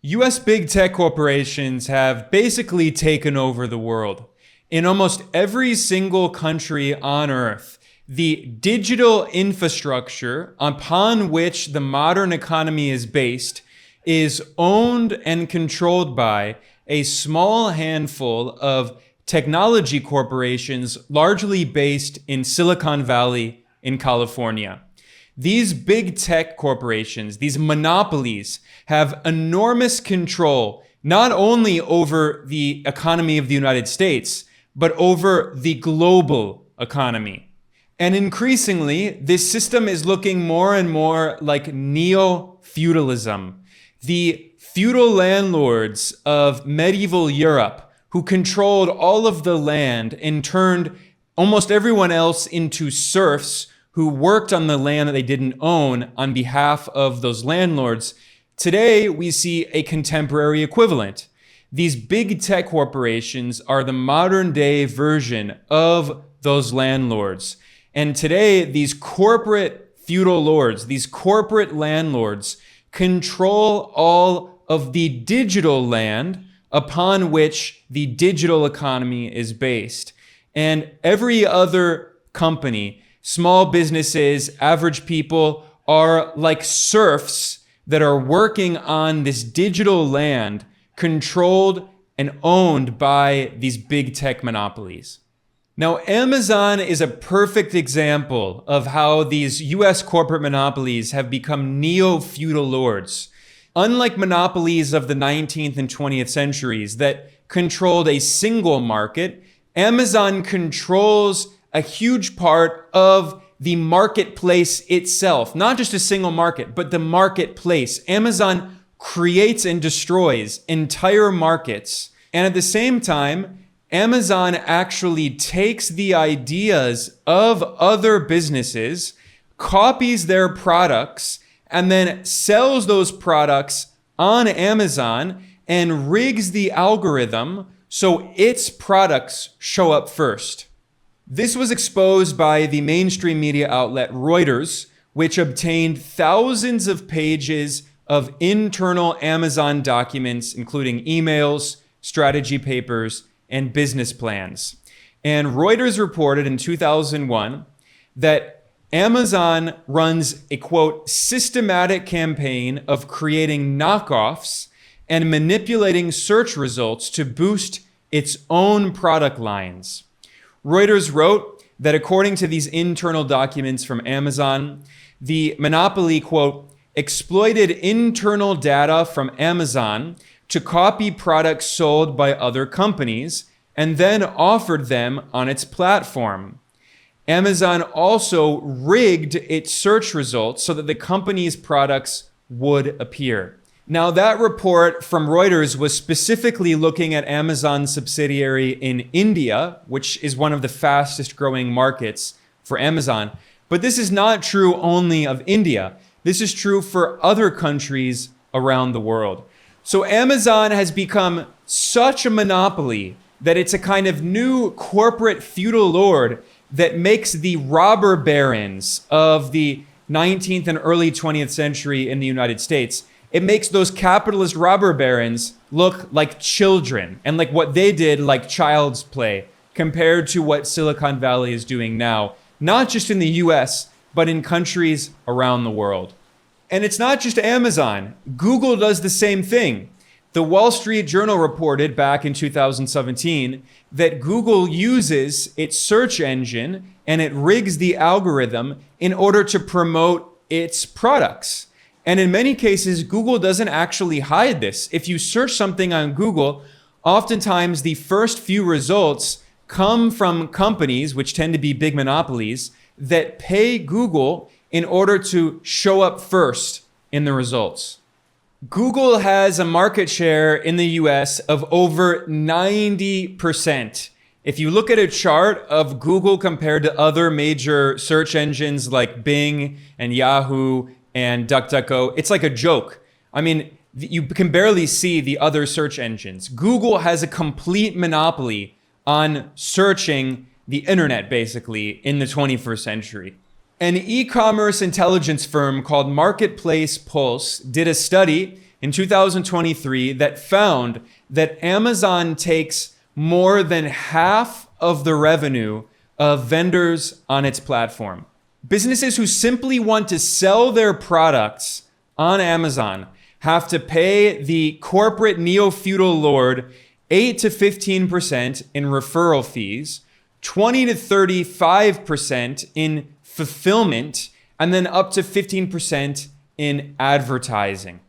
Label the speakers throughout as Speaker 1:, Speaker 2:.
Speaker 1: US big tech corporations have basically taken over the world. In almost every single country on earth, the digital infrastructure upon which the modern economy is based is owned and controlled by a small handful of technology corporations, largely based in Silicon Valley in California. These big tech corporations, these monopolies, have enormous control not only over the economy of the United States, but over the global economy. And increasingly, this system is looking more and more like Neo-feudalism. The feudal landlords of medieval Europe who controlled all of the land and turned almost everyone else into serfs who worked on the land that they didn't own on behalf of those landlords. Today, we see a contemporary equivalent. These big tech corporations are the modern day version of those landlords. And today, these corporate feudal lords, these corporate landlords, control all of the digital land upon which the digital economy is based. And every other company, small businesses, average people, are like serfs that are working on this digital land controlled and owned by these big tech monopolies. Now, Amazon is a perfect example of how these US corporate monopolies have become neo-feudal lords. Unlike monopolies of the 19th and 20th centuries that controlled a single market, Amazon controls a huge part of the marketplace itself. Not just a single market, but the marketplace. Amazon creates and destroys entire markets. And at the same time, Amazon actually takes the ideas of other businesses, copies their products, and then sells those products on Amazon and rigs the algorithm so its products show up first. This was exposed by the mainstream media outlet Reuters, which obtained thousands of pages of internal Amazon documents, including emails, strategy papers, and business plans. And Reuters reported in 2001 that Amazon runs a, quote, systematic campaign of creating knockoffs and manipulating search results to boost its own product lines. Reuters wrote that according to these internal documents from Amazon, the monopoly, quote, exploited internal data from Amazon to copy products sold by other companies and then offered them on its platform. Amazon also rigged its search results so that the company's products would appear. Now, that report from Reuters was specifically looking at Amazon's subsidiary in India, which is one of the fastest growing markets for Amazon. But this is not true only of India. This is true for other countries around the world. So Amazon has become such a monopoly that it's a kind of new corporate feudal lord that makes the robber barons of the 19th and early 20th century in the United States, it makes those capitalist robber barons look like children and like what they did like child's play compared to what Silicon Valley is doing now, not just in the US, but in countries around the world. And it's not just Amazon. Google does the same thing. The Wall Street Journal reported back in 2017 that Google uses its search engine and it rigs the algorithm in order to promote its products. And in many cases, Google doesn't actually hide this. If you search something on Google, oftentimes the first few results come from companies, which tend to be big monopolies, that pay Google in order to show up first in the results. Google has a market share in the US of over 90%. If you look at a chart of Google compared to other major search engines like Bing and Yahoo and DuckDuckGo, it's like a joke. I mean, you can barely see the other search engines. Google has a complete monopoly on searching the internet, basically, in the 21st century. An e-commerce intelligence firm called Marketplace Pulse did a study in 2023 that found that Amazon takes more than half of the revenue of vendors on its platform. Businesses who simply want to sell their products on Amazon have to pay the corporate neo-feudal lord 8 to 15% in referral fees, 20 to 35% in fulfillment, and then up to 15% in advertising.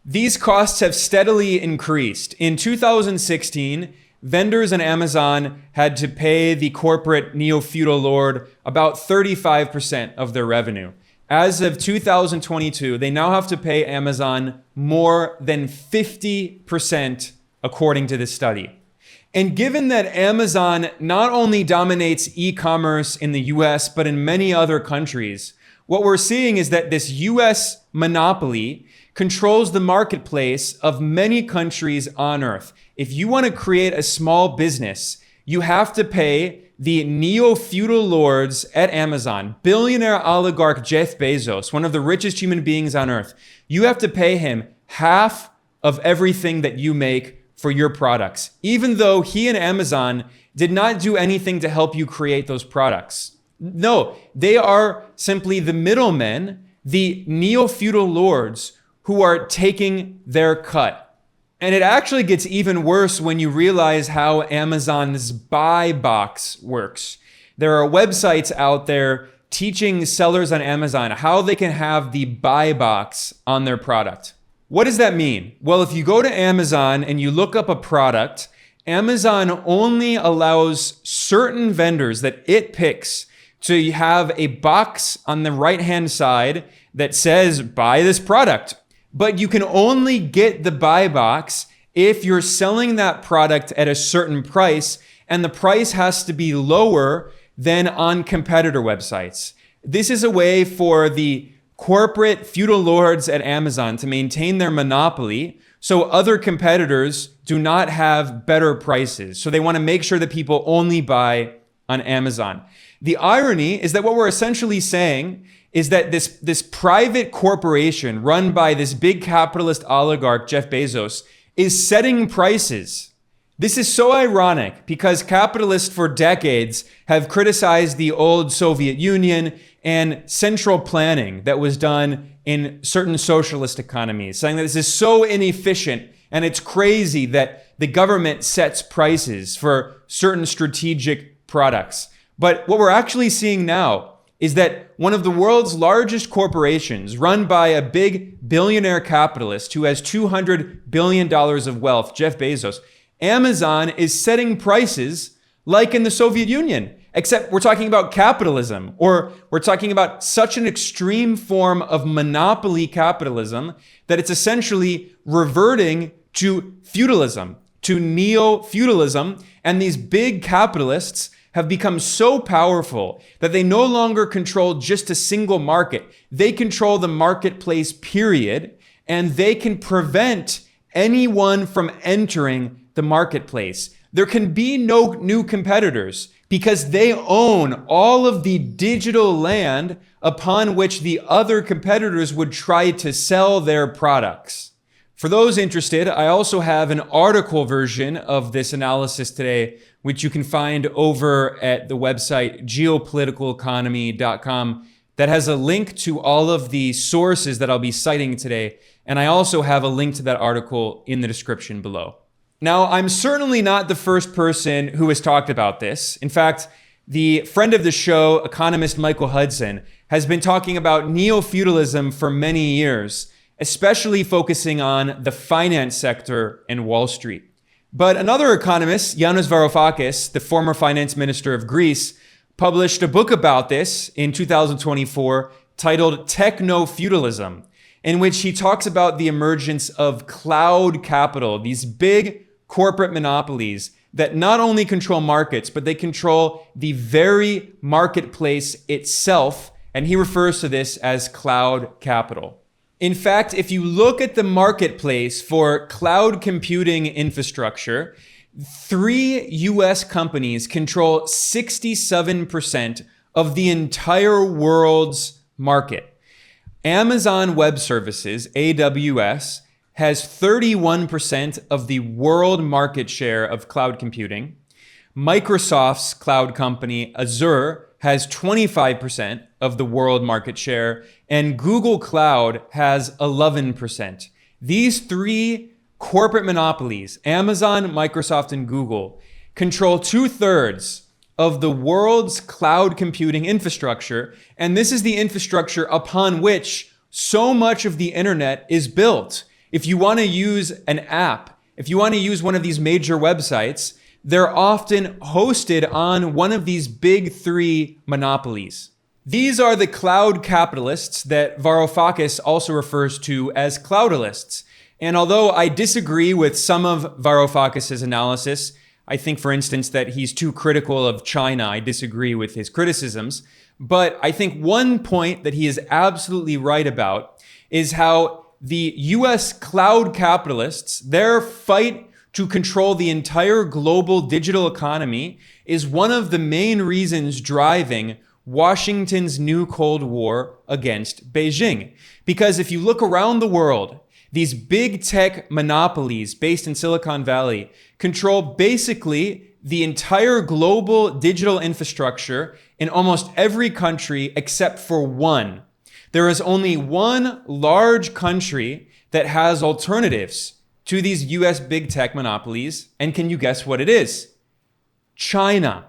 Speaker 1: These costs have steadily increased. In 2016, vendors on Amazon had to pay the corporate neo-feudal lord about 35% of their revenue. As of 2022, they now have to pay Amazon more than 50%, according to this study. And given that Amazon not only dominates e-commerce in the US, but in many other countries, what we're seeing is that this US monopoly controls the marketplace of many countries on Earth. If you want to create a small business, you have to pay the neo-feudal lords at Amazon, billionaire oligarch Jeff Bezos, one of the richest human beings on Earth. You have to pay him half of everything that you make for your products, even though he and Amazon did not do anything to help you create those products. No, they are simply the middlemen, the neo-feudal lords who are taking their cut. And it actually gets even worse when you realize how Amazon's buy box works. There are websites out there teaching sellers on Amazon how they can have the buy box on their product. What does that mean? Well, if you go to Amazon and you look up a product, Amazon only allows certain vendors that it picks to have a box on the right-hand side that says, buy this product. But you can only get the buy box if you're selling that product at a certain price, and the price has to be lower than on competitor websites. This is a way for the corporate feudal lords at Amazon to maintain their monopoly so other competitors do not have better prices. So they want to make sure that people only buy on Amazon. The irony is that what we're essentially saying is that this private corporation run by this big capitalist oligarch, Jeff Bezos, is setting prices. This is so ironic because capitalists for decades have criticized the old Soviet Union and central planning that was done in certain socialist economies, saying that this is so inefficient and it's crazy that the government sets prices for certain strategic products. But what we're actually seeing now is that one of the world's largest corporations, run by a big billionaire capitalist who has $200 billion of wealth, Jeff Bezos, Amazon is setting prices like in the Soviet Union, except we're talking about capitalism, or we're talking about such an extreme form of monopoly capitalism that it's essentially reverting to feudalism, to neo-feudalism, and these big capitalists have become so powerful that they no longer control just a single market. They control the marketplace, period, and they can prevent anyone from entering the marketplace. There can be no new competitors because they own all of the digital land upon which the other competitors would try to sell their products. For those interested, I also have an article version of this analysis today, which you can find over at the website geopoliticaleconomy.com, that has a link to all of the sources that I'll be citing today. And I also have a link to that article in the description below. Now, I'm certainly not the first person who has talked about this. In fact, the friend of the show, economist Michael Hudson, has been talking about neo-feudalism for many years, especially focusing on the finance sector and Wall Street. But another economist, Yanis Varoufakis, the former finance minister of Greece, published a book about this in 2024 titled Technofeudalism, in which he talks about the emergence of cloud capital, these big corporate monopolies that not only control markets, but they control the very marketplace itself. And he refers to this as cloud capital. In fact, if you look at the marketplace for cloud computing infrastructure, 3 US companies control 67% of the entire world's market. Amazon Web Services, AWS, has 31% of the world market share of cloud computing. Microsoft's cloud company Azure has 25% of the world market share, and Google Cloud has 11%. These three corporate monopolies, Amazon, Microsoft, and Google, control 2/3 of the world's cloud computing infrastructure, and this is the infrastructure upon which so much of the internet is built. If you want to use an app, if you want to use one of these major websites, they're often hosted on one of these big three monopolies. These are the cloud capitalists that Varoufakis also refers to as cloudalists. And although I disagree with some of Varoufakis' analysis, I think, for instance, that he's too critical of China. I disagree with his criticisms. But I think one point that he is absolutely right about is how the US cloud capitalists, their fight to control the entire global digital economy is one of the main reasons driving Washington's new Cold War against Beijing. Because if you look around the world, these big tech monopolies based in Silicon Valley control basically the entire global digital infrastructure in almost every country except for one. There is only one large country that has alternatives to these US big tech monopolies. And can you guess what it is? China.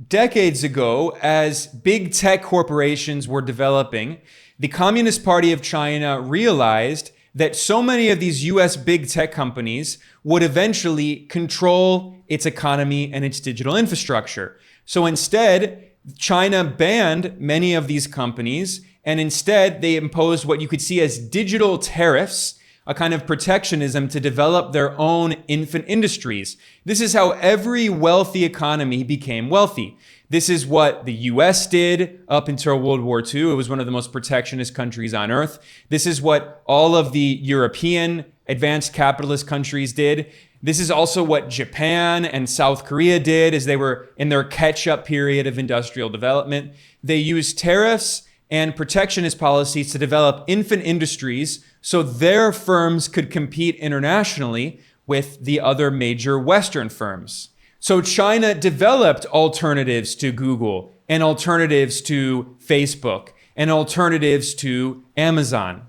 Speaker 1: Decades ago, as big tech corporations were developing, the Communist Party of China realized that so many of these US big tech companies would eventually control its economy and its digital infrastructure. So instead, China banned many of these companies, and instead they imposed what you could see as digital tariffs, a kind of protectionism to develop their own infant industries. This is how every wealthy economy became wealthy. This is what the US did up until World War II. It was one of the most protectionist countries on earth. This is what all of the European advanced capitalist countries did. This is also what Japan and South Korea did as they were in their catch-up period of industrial development. They used tariffs and protectionist policies to develop infant industries so their firms could compete internationally with the other major Western firms. So China developed alternatives to Google and alternatives to Facebook and alternatives to Amazon.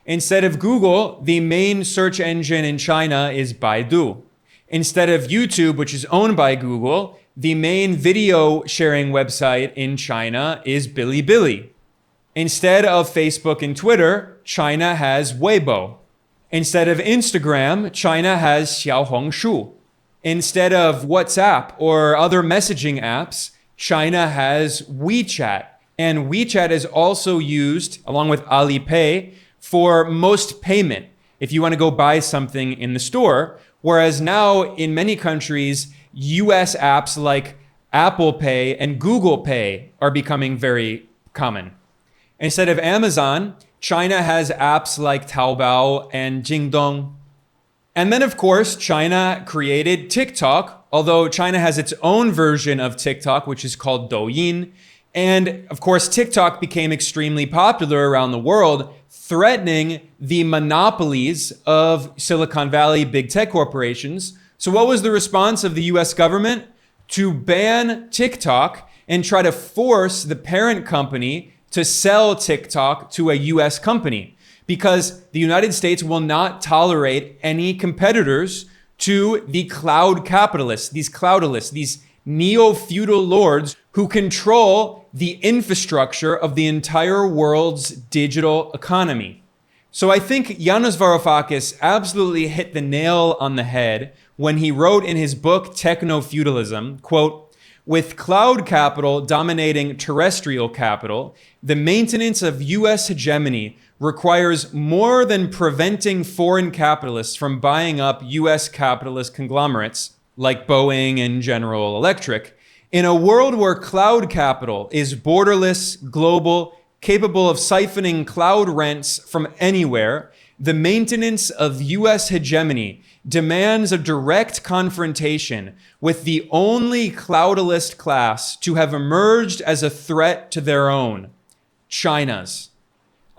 Speaker 1: Instead of Google, the main search engine in China is Baidu. Instead of YouTube, which is owned by Google, the main video sharing website in China is Bilibili. Instead of Facebook and Twitter, China has Weibo. Instead of Instagram, China has Xiaohongshu. Instead of WhatsApp or other messaging apps, China has WeChat. And WeChat is also used, along with Alipay, for most payment if you want to go buy something in the store. Whereas now in many countries, US apps like Apple Pay and Google Pay are becoming very common. Instead of Amazon, China has apps like Taobao and Jingdong. And then, of course, China created TikTok, although China has its own version of TikTok, which is called Douyin. And, of course, TikTok became extremely popular around the world, threatening the monopolies of Silicon Valley big tech corporations. So what was the response of the US government? To ban TikTok and try to force the parent company to sell TikTok to a US company, because the United States will not tolerate any competitors to the cloud capitalists, these cloudalists, these neo-feudal lords who control the infrastructure of the entire world's digital economy. So I think Yanis Varoufakis absolutely hit the nail on the head when he wrote in his book Technofeudalism, quote, "With cloud capital dominating terrestrial capital, the maintenance of US hegemony requires more than preventing foreign capitalists from buying up US capitalist conglomerates like Boeing and General Electric. In a world where cloud capital is borderless, global, capable of siphoning cloud rents from anywhere, the maintenance of US hegemony demands a direct confrontation with the only cloudalist class to have emerged as a threat to their own, China's."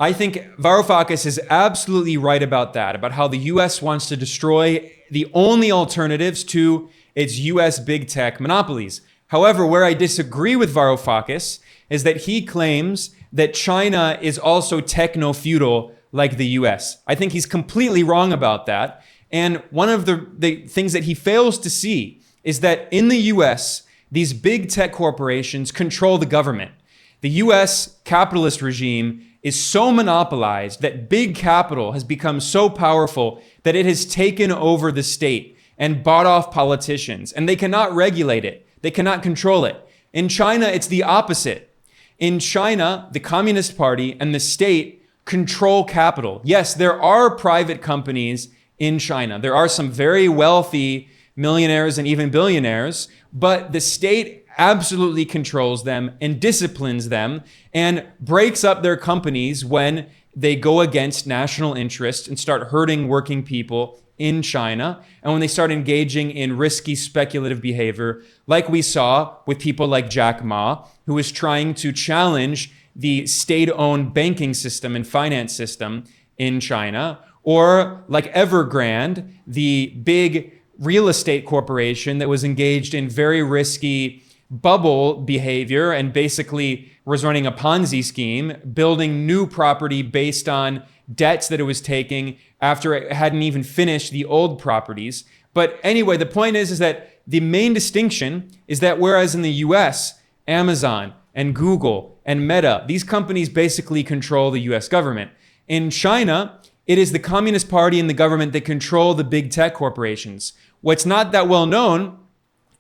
Speaker 1: I think Varoufakis is absolutely right about that, about how the US wants to destroy the only alternatives to its US big tech monopolies. However, where I disagree with Varoufakis is that he claims that China is also techno-feudal like the US. I think he's completely wrong about that. And one of the things that he fails to see is that in the US, these big tech corporations control the government. The US capitalist regime is so monopolized that big capital has become so powerful that it has taken over the state and bought off politicians, and they cannot regulate it. They cannot control it. In China, it's the opposite. In China, the Communist Party and the state control capital. Yes, there are private companies in China. There are some very wealthy millionaires and even billionaires, but the state absolutely controls them and disciplines them and breaks up their companies when they go against national interests and start hurting working people in China, and when they start engaging in risky speculative behavior, like we saw with people like Jack Ma, who was trying to challenge the state-owned banking system and finance system in China, or like Evergrande, the big real estate corporation that was engaged in very risky bubble behavior and basically was running a Ponzi scheme, building new property based on debts that it was taking after it hadn't even finished the old properties. But anyway, the point is that the main distinction is that whereas in the US, Amazon and Google and Meta, these companies basically control the US government. In China, it is the Communist Party and the government that control the big tech corporations. What's not that well known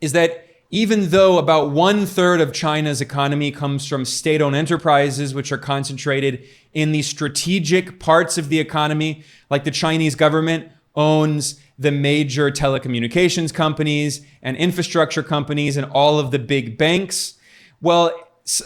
Speaker 1: is that even though about 1/3 of China's economy comes from state-owned enterprises, which are concentrated in the strategic parts of the economy, like the Chinese government owns the major telecommunications companies and infrastructure companies and all of the big banks. Well,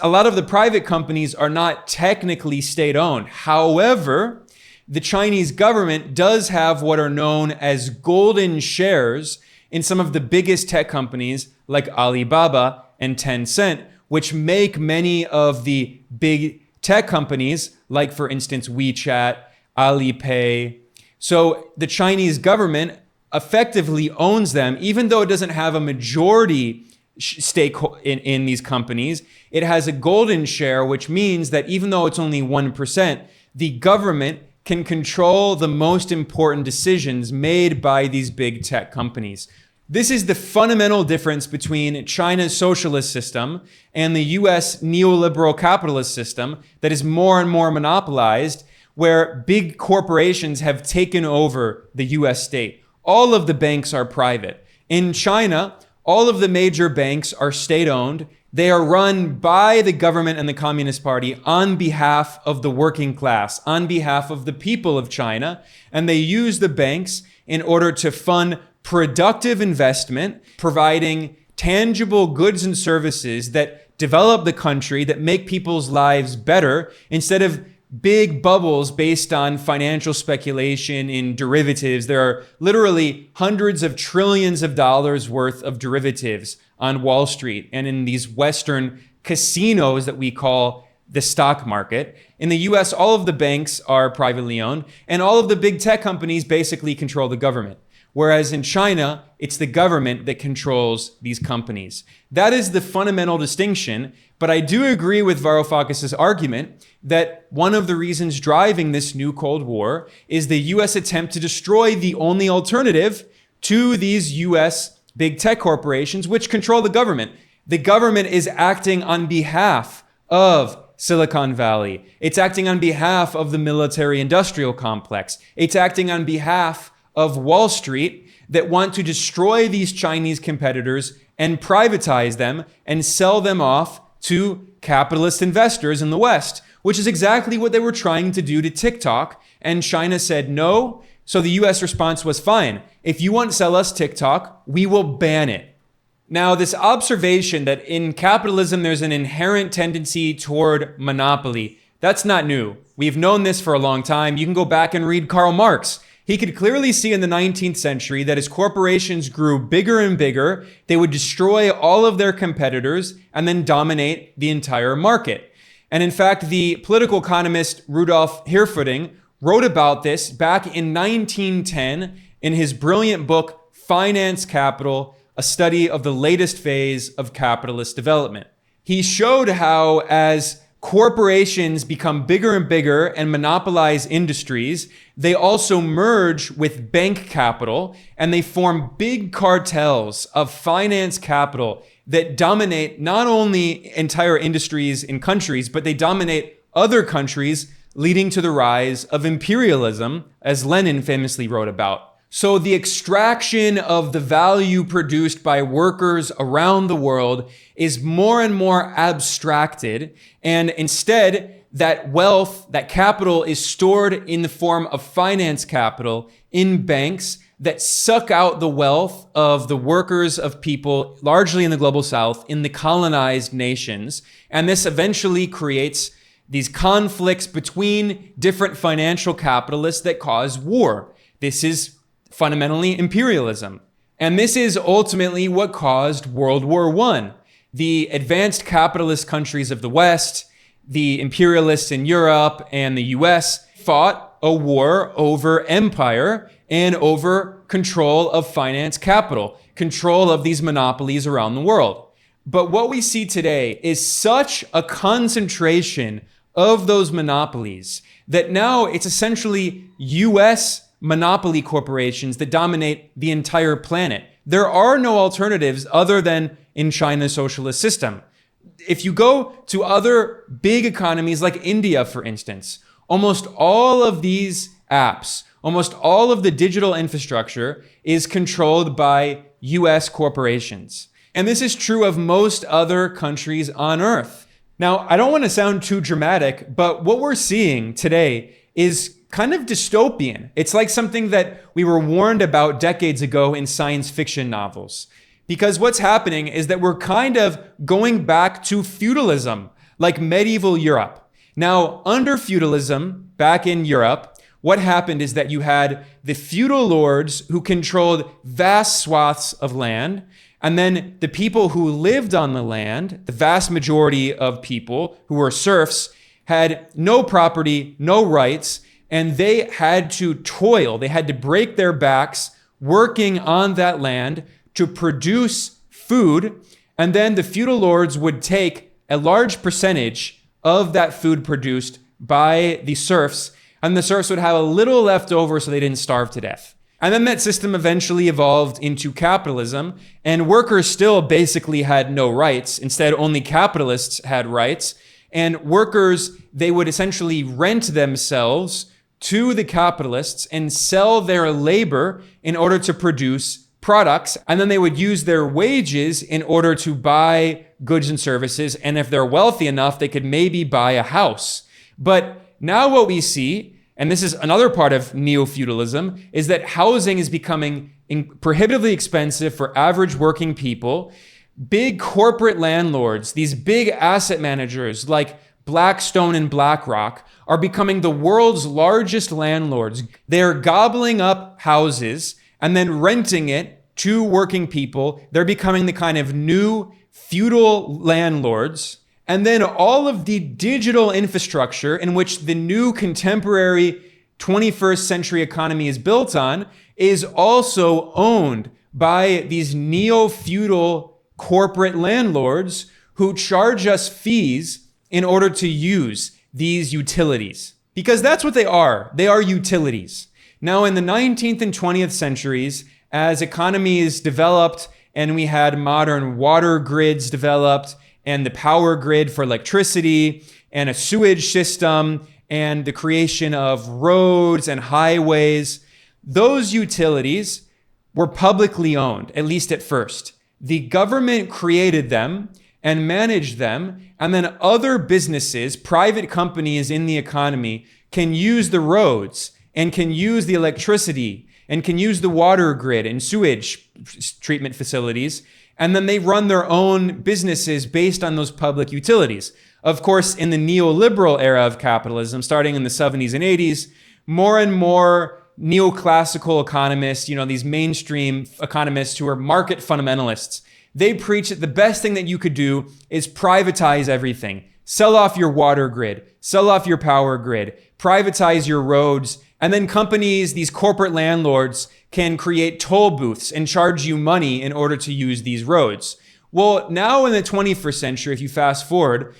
Speaker 1: a lot of the private companies are not technically state-owned. However, the Chinese government does have what are known as golden shares in some of the biggest tech companies like Alibaba and Tencent, which make many of the big tech companies, like for instance WeChat, Alipay. So the Chinese government effectively owns them, even though it doesn't have a majority stake in these companies. It has a golden share, which means that even though it's only 1%, the government can control the most important decisions made by these big tech companies. This is the fundamental difference between China's socialist system and the US neoliberal capitalist system that is more and more monopolized, where big corporations have taken over the US state. All of the banks are private. In China, all of the major banks are state-owned. They are run by the government and the Communist Party on behalf of the working class, on behalf of the people of China, and they use the banks in order to fund productive investment, providing tangible goods and services that develop the country, that make people's lives better, instead of big bubbles based on financial speculation in derivatives. There are literally hundreds of trillions of dollars worth of derivatives on Wall Street and in these Western casinos that we call the stock market. In the US, all of the banks are privately owned, and all of the big tech companies basically control the government. Whereas in China, it's the government that controls these companies. That is the fundamental distinction. But I do agree with Varoufakis' argument that one of the reasons driving this new Cold War is the US attempt to destroy the only alternative to these US big tech corporations, which control the government. The government is acting on behalf of Silicon Valley. It's acting on behalf of the military-industrial complex. It's acting on behalf of Wall Street that want to destroy these Chinese competitors and privatize them and sell them off to capitalist investors in the West, which is exactly what they were trying to do to TikTok. And China said no. So the US response was, fine, if you want to sell us TikTok, we will ban it. Now, this observation that in capitalism there's an inherent tendency toward monopoly, that's not new. We've known this for a long time. You can go back and read Karl Marx. He could clearly see in the 19th century that as corporations grew bigger and bigger, they would destroy all of their competitors and then dominate the entire market. And in fact, the political economist Rudolf Hilferding wrote about this back in 1910 in his brilliant book, Finance Capital, a study of the latest phase of capitalist development. He showed how as corporations become bigger and bigger and monopolize industries, they also merge with bank capital and they form big cartels of finance capital that dominate not only entire industries in countries, but they dominate other countries, leading to the rise of imperialism, as Lenin famously wrote about. So the extraction of the value produced by workers around the world is more and more abstracted. And instead, that wealth, that capital is stored in the form of finance capital in banks that suck out the wealth of the workers of people, largely in the global south, in the colonized nations. And this eventually creates these conflicts between different financial capitalists that cause war. This is fundamentally imperialism. And this is ultimately what caused World War I. The advanced capitalist countries of the West, the imperialists in Europe and the US fought a war over empire and over control of finance capital, control of these monopolies around the world. But what we see today is such a concentration of those monopolies that now it's essentially US monopoly corporations that dominate the entire planet. There are no alternatives other than in China's socialist system. If you go to other big economies like India, for instance, almost all of these apps, almost all of the digital infrastructure is controlled by US corporations. And this is true of most other countries on Earth. Now, I don't want to sound too dramatic, but what we're seeing today is kind of dystopian. It's like something that we were warned about decades ago in science fiction novels. Because what's happening is that we're kind of going back to feudalism, like medieval Europe. Now, under feudalism, back in Europe, what happened is that you had the feudal lords who controlled vast swaths of land, and then the people who lived on the land, the vast majority of people who were serfs, had no property, no rights, and they had to toil. They had to break their backs working on that land to produce food, and then the feudal lords would take a large percentage of that food produced by the serfs, and the serfs would have a little left over so they didn't starve to death. And then that system eventually evolved into capitalism, and workers still basically had no rights. Instead, only capitalists had rights, and workers, they would essentially rent themselves to the capitalists and sell their labor in order to produce products, and then they would use their wages in order to buy goods and services, and if they're wealthy enough, they could maybe buy a house. But now what we see, and this is another part of neo-feudalism, is that housing is becoming prohibitively expensive for average working people. Big corporate landlords, these big asset managers like Blackstone and BlackRock, are becoming the world's largest landlords. They're gobbling up houses and then renting it to working people. They're becoming the kind of new feudal landlords. And then all of the digital infrastructure in which the new contemporary 21st century economy is built on is also owned by these neo-feudal corporate landlords who charge us fees in order to use these utilities. Because that's what they are. They are utilities. Now, in the 19th and 20th centuries, as economies developed and we had modern water grids developed and the power grid for electricity and a sewage system and the creation of roads and highways, those utilities were publicly owned, at least at first. The government created them and managed them, and then other businesses, private companies in the economy, can use the roads and can use the electricity and can use the water grid and sewage treatment facilities, and then they run their own businesses based on those public utilities. Of course, in the neoliberal era of capitalism, starting in the 70s and 80s, more and more neoclassical economists, these mainstream economists who are market fundamentalists, they preach that the best thing that you could do is privatize everything. Sell off your water grid, sell off your power grid, privatize your roads, and then companies, these corporate landlords, can create toll booths and charge you money in order to use these roads. Well, now in the 21st century, if you fast forward,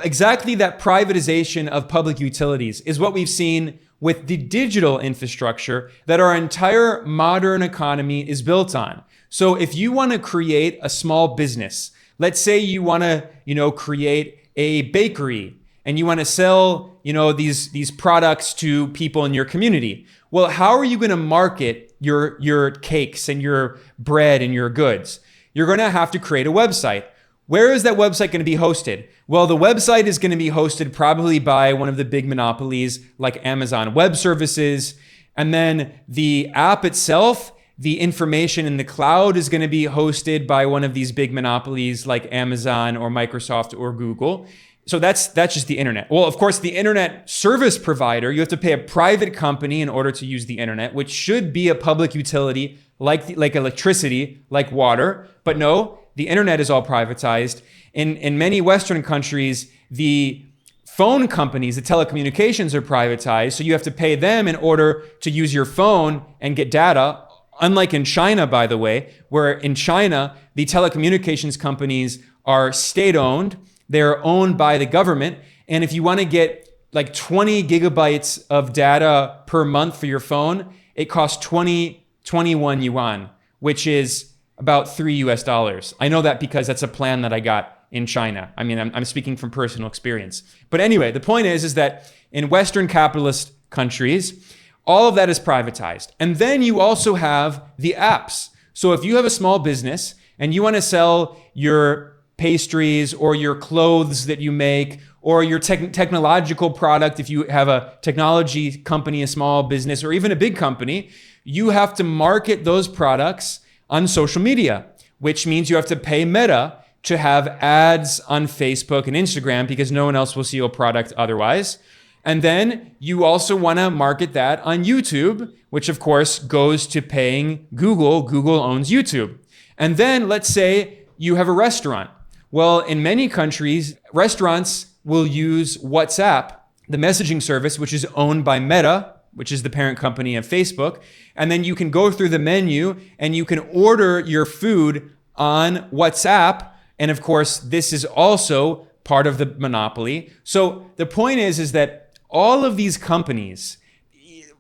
Speaker 1: exactly that privatization of public utilities is what we've seen with the digital infrastructure that our entire modern economy is built on. So if you want to create a small business, let's say you want to, create a bakery and you want to sell, these products to people in your community. Well, how are you going to market your cakes and your bread and your goods? You're going to have to create a website. Where is that website going to be hosted? Well, the website is going to be hosted probably by one of the big monopolies like Amazon Web Services. And then the app itself, the information in the cloud is going to be hosted by one of these big monopolies like Amazon or Microsoft or Google. So that's just the internet. Well, of course, the internet service provider, you have to pay a private company in order to use the internet, which should be a public utility like electricity, like water. But no, the internet is all privatized. In many Western countries, the phone companies, the telecommunications are privatized. So you have to pay them in order to use your phone and get data. Unlike in China, by the way, where in China, the telecommunications companies are state-owned. They're owned by the government. And if you want to get like 20 gigabytes of data per month for your phone, it costs 21 yuan, which is about $3 US. I know that because that's a plan that I got in China. I mean, I'm speaking from personal experience. But anyway, the point is that in Western capitalist countries, all of that is privatized. And then you also have the apps. So if you have a small business and you want to sell your pastries or your clothes that you make or your technological product, if you have a technology company, a small business, or even a big company, you have to market those products on social media, which means you have to pay Meta to have ads on Facebook and Instagram because no one else will see your product otherwise. And then you also want to market that on YouTube, which of course goes to paying Google. Google owns YouTube. And then let's say you have a restaurant. Well, in many countries, restaurants will use WhatsApp, the messaging service, which is owned by Meta, which is the parent company of Facebook. And then you can go through the menu and you can order your food on WhatsApp. And of course, this is also part of the monopoly. So the point is that all of these companies,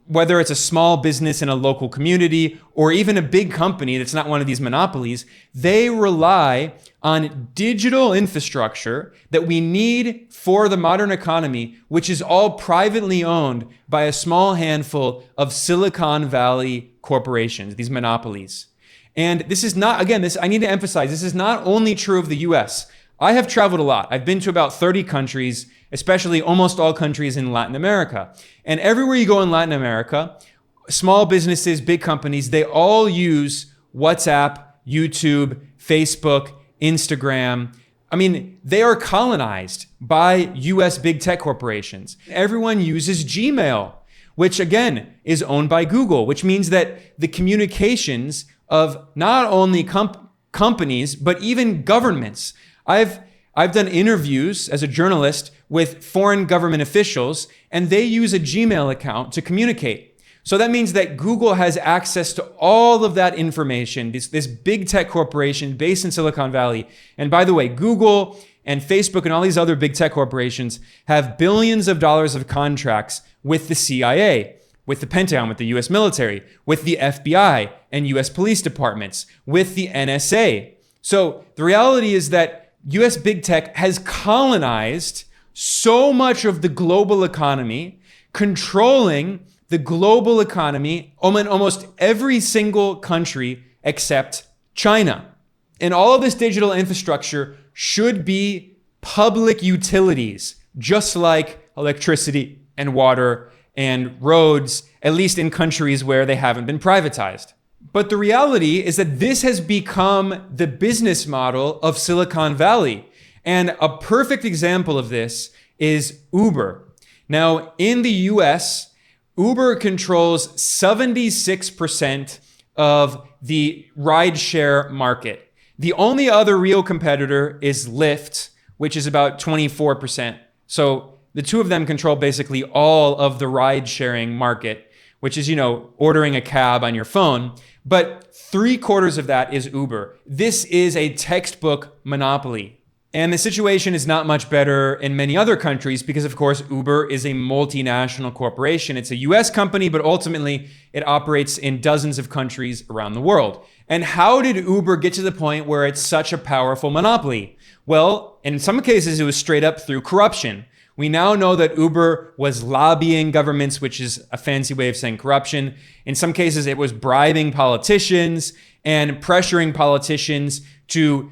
Speaker 1: whether it's a small business in a local community or even a big company that's not one of these monopolies, they rely on digital infrastructure that we need for the modern economy, which is all privately owned by a small handful of Silicon Valley corporations, these monopolies. And this is not, again, I need to emphasize, this is not only true of the US. I have traveled a lot. I've been to about 30 countries, especially almost all countries in Latin America. And everywhere you go in Latin America, small businesses, big companies, they all use WhatsApp, YouTube, Facebook, Instagram. I mean, they are colonized by US big tech corporations. Everyone uses Gmail, which again is owned by Google, which means that the communications of not only companies, but even governments. I've done interviews as a journalist with foreign government officials, and they use a Gmail account to communicate. So that means that Google has access to all of that information, this big tech corporation based in Silicon Valley. And by the way, Google and Facebook and all these other big tech corporations have billions of dollars of contracts with the CIA, with the Pentagon, with the US military, with the FBI and US police departments, with the NSA. So the reality is that US big tech has colonized so much of the global economy, controlling the global economy in almost every single country except China. And all of this digital infrastructure should be public utilities, just like electricity and water and roads, at least in countries where they haven't been privatized. But the reality is that this has become the business model of Silicon Valley. And a perfect example of this is Uber. Now, in the US, Uber controls 76% of the rideshare market. The only other real competitor is Lyft, which is about 24%. So the two of them control basically all of the ride sharing market, which is, ordering a cab on your phone. But 3/4 of that is Uber. This is a textbook monopoly. And the situation is not much better in many other countries because, of course, Uber is a multinational corporation. It's a US company, but ultimately it operates in dozens of countries around the world. And how did Uber get to the point where it's such a powerful monopoly? Well, in some cases, it was straight up through corruption. We now know that Uber was lobbying governments, which is a fancy way of saying corruption. In some cases, it was bribing politicians and pressuring politicians to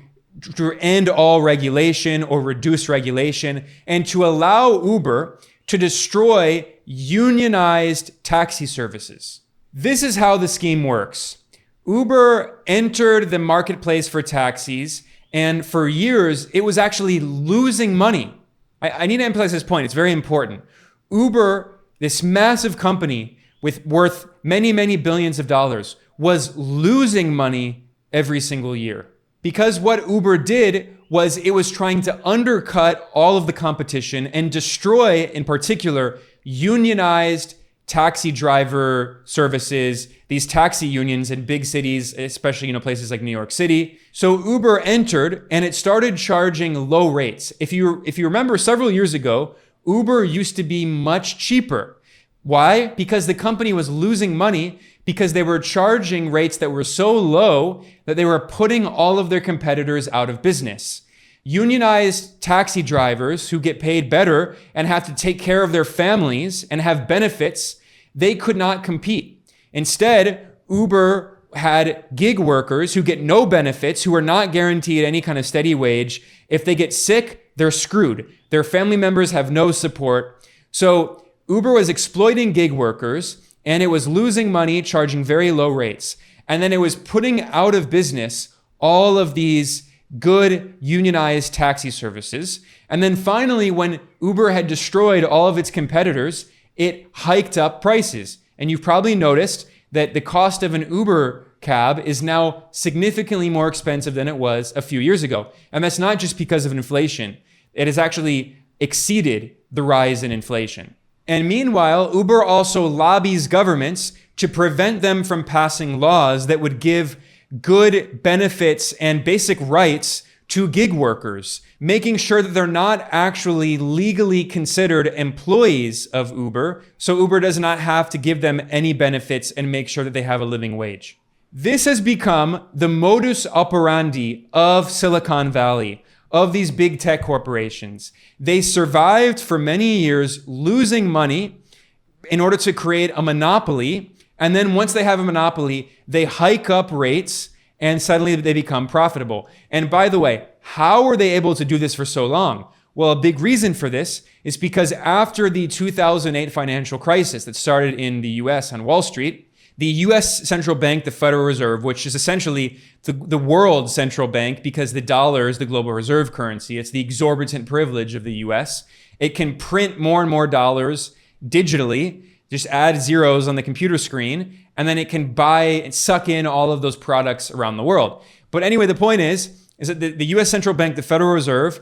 Speaker 1: end all regulation or reduce regulation, and to allow Uber to destroy unionized taxi services. This is how the scheme works. Uber entered the marketplace for taxis, and for years, it was actually losing money. I need to emphasize this point. It's very important. Uber, this massive company worth many, many billions of dollars, was losing money every single year. Because what Uber did was it was trying to undercut all of the competition and destroy, in particular, unionized taxi driver services, these taxi unions in big cities, especially, places like New York City. So Uber entered and it started charging low rates. If you remember several years ago, Uber used to be much cheaper. Why? Because the company was losing money because they were charging rates that were so low that they were putting all of their competitors out of business. Unionized taxi drivers who get paid better and have to take care of their families and have benefits, they could not compete. Instead, Uber had gig workers who get no benefits, who are not guaranteed any kind of steady wage. If they get sick, they're screwed. Their family members have no support. So Uber was exploiting gig workers, and it was losing money, charging very low rates. And then it was putting out of business all of these good unionized taxi services. And then finally, when Uber had destroyed all of its competitors, it hiked up prices. And you've probably noticed that the cost of an Uber cab is now significantly more expensive than it was a few years ago. And that's not just because of inflation. It has actually exceeded the rise in inflation. And meanwhile, Uber also lobbies governments to prevent them from passing laws that would give good benefits and basic rights to gig workers, making sure that they're not actually legally considered employees of Uber, so Uber does not have to give them any benefits and make sure that they have a living wage. This has become the modus operandi of Silicon Valley, of these big tech corporations. They survived for many years losing money in order to create a monopoly. And then once they have a monopoly, they hike up rates and suddenly they become profitable. And by the way, how were they able to do this for so long? Well, a big reason for this is because after the 2008 financial crisis that started in the US on Wall Street, the US central bank, the Federal Reserve, which is essentially the world central bank because the dollar is the global reserve currency. It's the exorbitant privilege of the US. It can print more and more dollars digitally, just add zeros on the computer screen, and then it can buy and suck in all of those products around the world. But anyway, the point is that the US central bank, the Federal Reserve,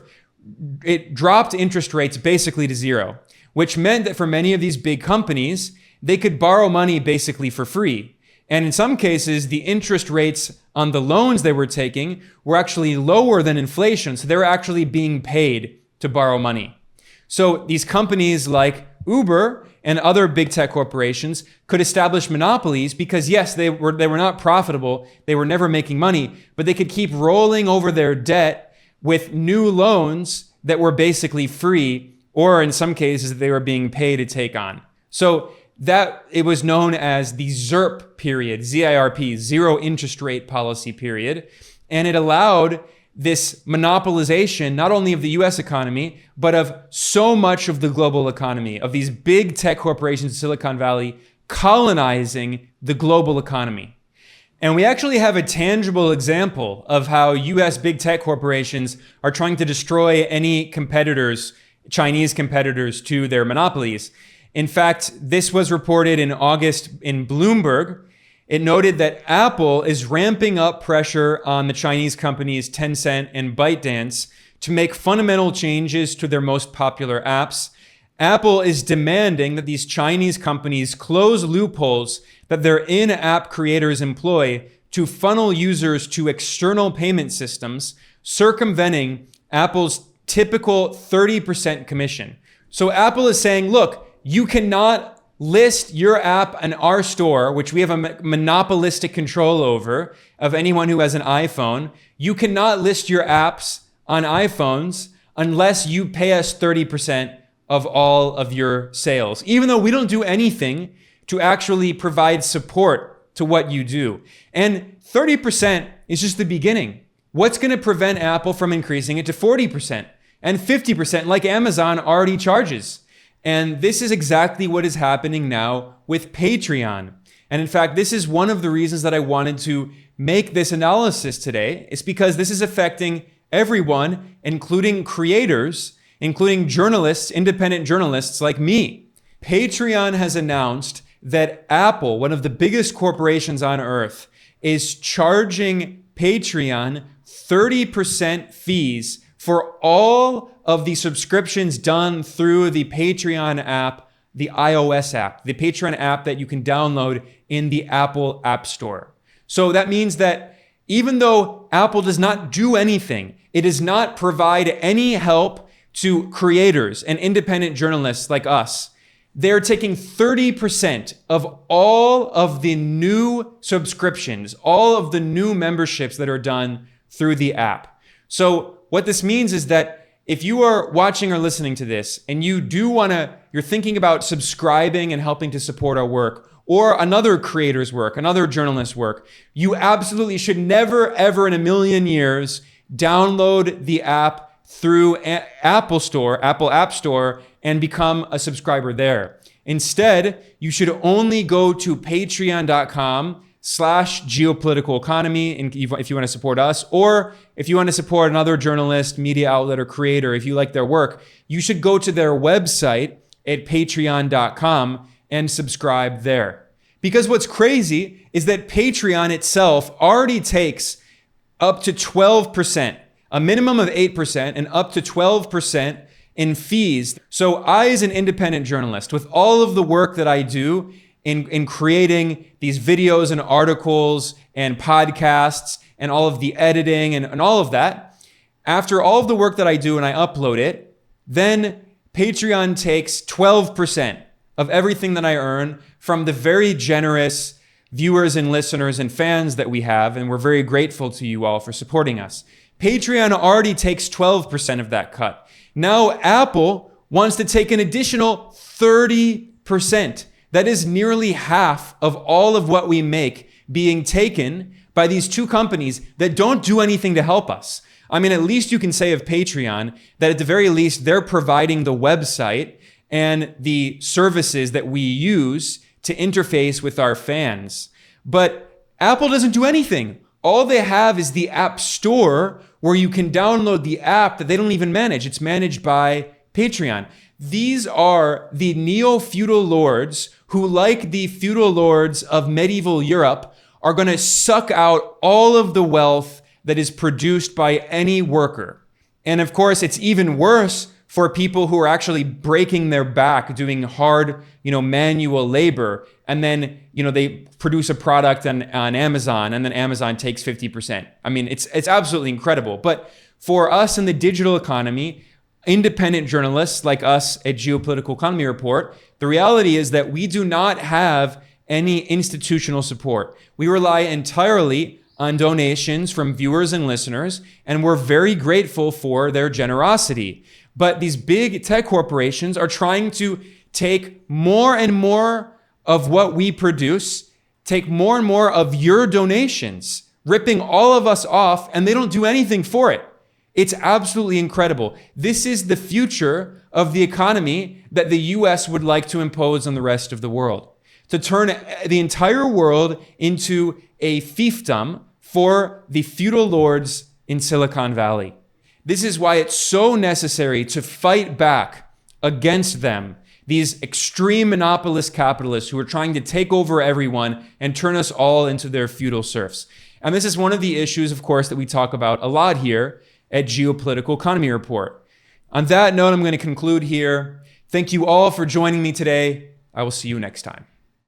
Speaker 1: it dropped interest rates basically to zero, which meant that for many of these big companies, they could borrow money basically for free. And in some cases, the interest rates on the loans they were taking were actually lower than inflation. So they were actually being paid to borrow money. So these companies like Uber and other big tech corporations could establish monopolies because yes, they were not profitable. They were never making money, but they could keep rolling over their debt with new loans that were basically free, or in some cases, they were being paid to take on. So that it was known as the ZIRP period, ZIRP, zero interest rate policy period. And it allowed this monopolization, not only of the US economy, but of so much of the global economy, of these big tech corporations in Silicon Valley colonizing the global economy. And we actually have a tangible example of how US big tech corporations are trying to destroy any competitors, Chinese competitors, to their monopolies. In fact, this was reported in August in Bloomberg. It noted that Apple is ramping up pressure on the Chinese companies Tencent and ByteDance to make fundamental changes to their most popular apps. Apple is demanding that these Chinese companies close loopholes that their in-app creators employ to funnel users to external payment systems, circumventing Apple's typical 30% commission. So Apple is saying, look, you cannot list your app in our store, which we have a monopolistic control over of anyone who has an iPhone. You cannot list your apps on iPhones unless you pay us 30% of all of your sales, even though we don't do anything to actually provide support to what you do. And 30% is just the beginning. What's going to prevent Apple from increasing it to 40% and 50% like Amazon already charges? And this is exactly what is happening now with Patreon. And in fact, this is one of the reasons that I wanted to make this analysis today. It's because this is affecting everyone, including creators, including journalists, independent journalists like me. Patreon has announced that Apple, one of the biggest corporations on earth, is charging Patreon 30% fees for all of the subscriptions done through the Patreon app, the iOS app, the Patreon app that you can download in the Apple App Store. So that means that even though Apple does not do anything, it does not provide any help to creators and independent journalists like us, they're taking 30% of all of the new subscriptions, all of the new memberships that are done through the app. So what this means is that if you are watching or listening to this and you're thinking about subscribing and helping to support our work or another creator's work, another journalist's work, you absolutely should never, ever in a million years download the app through Apple App Store, and become a subscriber there. Instead, you should only go to patreon.com/geopolitical economy if you want to support us, or if you want to support another journalist, media outlet, or creator, if you like their work, you should go to their website at patreon.com and subscribe there. Because what's crazy is that Patreon itself already takes up to 12%, a minimum of 8% and up to 12% in fees. So I, as an independent journalist, with all of the work that I do in creating these videos and articles and podcasts and all of the editing and all of that, after all of the work that I do and I upload it, then Patreon takes 12% of everything that I earn from the very generous viewers and listeners and fans that we have, and we're very grateful to you all for supporting us. Patreon already takes 12% of that cut. Now Apple wants to take an additional 30%. That is nearly half of all of what we make being taken by these two companies that don't do anything to help us. I mean, at least you can say of Patreon that at the very least they're providing the website and the services that we use to interface with our fans. But Apple doesn't do anything. All they have is the App Store where you can download the app that they don't even manage. It's managed by Patreon. These are the neo-feudal lords who, like the feudal lords of medieval Europe, are going to suck out all of the wealth that is produced by any worker. And of course, it's even worse for people who are actually breaking their back doing hard, manual labor. And then, they produce a product on Amazon, and then Amazon takes 50%. I mean, it's absolutely incredible. But for us in the digital economy, independent journalists like us at Geopolitical Economy Report, the reality is that we do not have any institutional support. We rely entirely on donations from viewers and listeners, and we're very grateful for their generosity. But these big tech corporations are trying to take more and more of what we produce, take more and more of your donations, ripping all of us off, and they don't do anything for it. It's absolutely incredible. This is the future of the economy that the US would like to impose on the rest of the world, to turn the entire world into a fiefdom for the feudal lords in Silicon Valley. This is why it's so necessary to fight back against them, these extreme monopolist capitalists who are trying to take over everyone and turn us all into their feudal serfs. And this is one of the issues, of course, that we talk about a lot here at Geopolitical Economy Report. On that note, I'm going to conclude here. Thank you all for joining me today. I will see you next time.